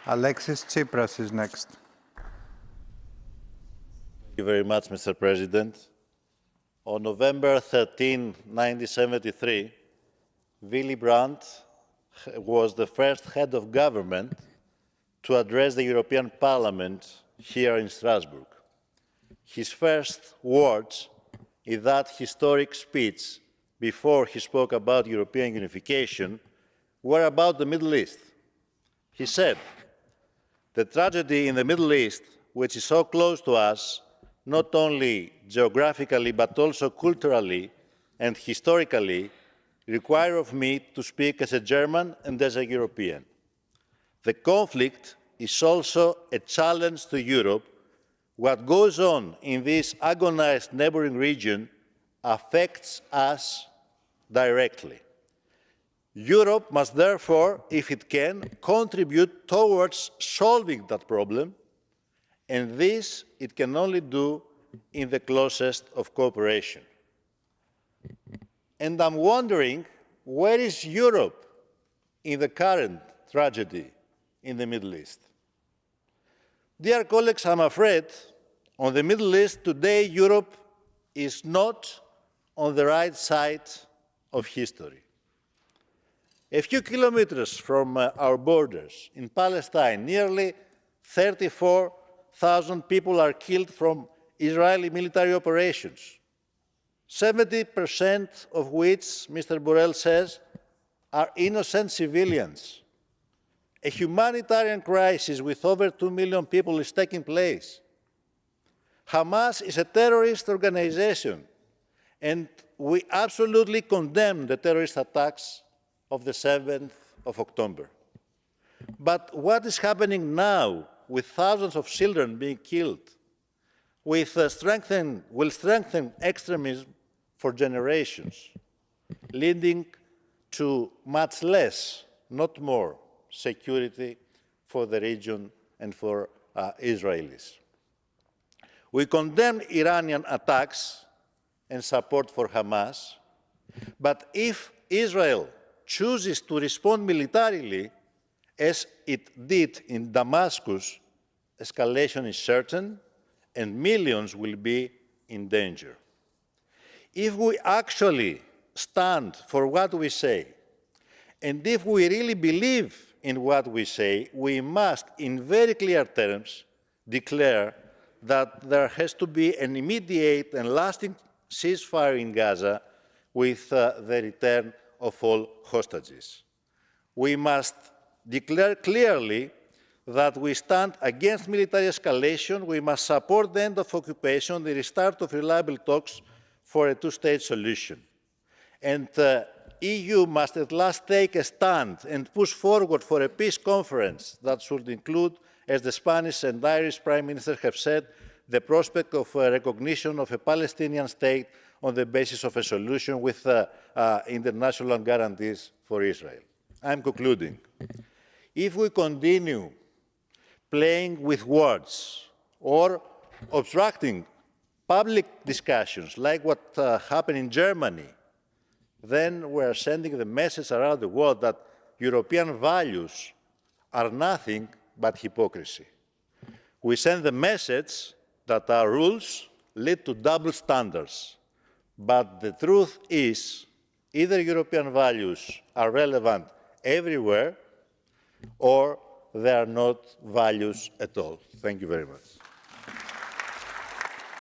Alexis Tsipras is next. Thank you very much, Mr. President. On November 13, 1973, Willy Brandt was the first head of government to address the European Parliament here in Strasbourg. His first words in that historic speech, before he spoke about European unification, were about the Middle East. He said, "The tragedy in the Middle East, which is so close to us, not only geographically but also culturally and historically, require of me to speak as a German and as a European. The conflict is also a challenge to Europe. What goes on in this agonized neighboring region affects us directly. Europe must therefore, if it can, contribute towards solving that problem, and this it can only do in the closest of cooperation." And I'm wondering, where is Europe in the current tragedy in the Middle East? Dear colleagues, I'm afraid on the Middle East today, Europe is not on the right side of history. A few kilometers from our borders in Palestine, nearly 34,000 people are killed from Israeli military operations, 70% of which, Mr. Borrell says, are innocent civilians. A humanitarian crisis with over 2 million people is taking place. Hamas is a terrorist organization, and we absolutely condemn the terrorist attacks of the 7th of October. But what is happening now with thousands of children being killed will strengthen extremism for generations, leading to much less, not more, security for the region and for Israelis. We condemn Iranian attacks and support for Hamas, but if Israel chooses to respond militarily, as it did in Damascus, escalation is certain and millions will be in danger. If we actually stand for what we say, and if we really believe in what we say, we must, in very clear terms, declare that there has to be an immediate and lasting ceasefire in Gaza with the return of all hostages. We must declare clearly that we stand against military escalation. We must support the end of occupation, the restart of reliable talks for a two-state solution. And the EU must at last take a stand and push forward for a peace conference that should include, as the Spanish and Irish Prime Ministers have said, the prospect of recognition of a Palestinian state on the basis of a solution with international guarantees for Israel. I'm concluding. If we continue playing with words or obstructing public discussions like what happened in Germany, then we're sending the message around the world that European values are nothing but hypocrisy. We send the message that our rules lead to double standards. But the truth is, either European values are relevant everywhere, or they are not values at all. Thank you very much.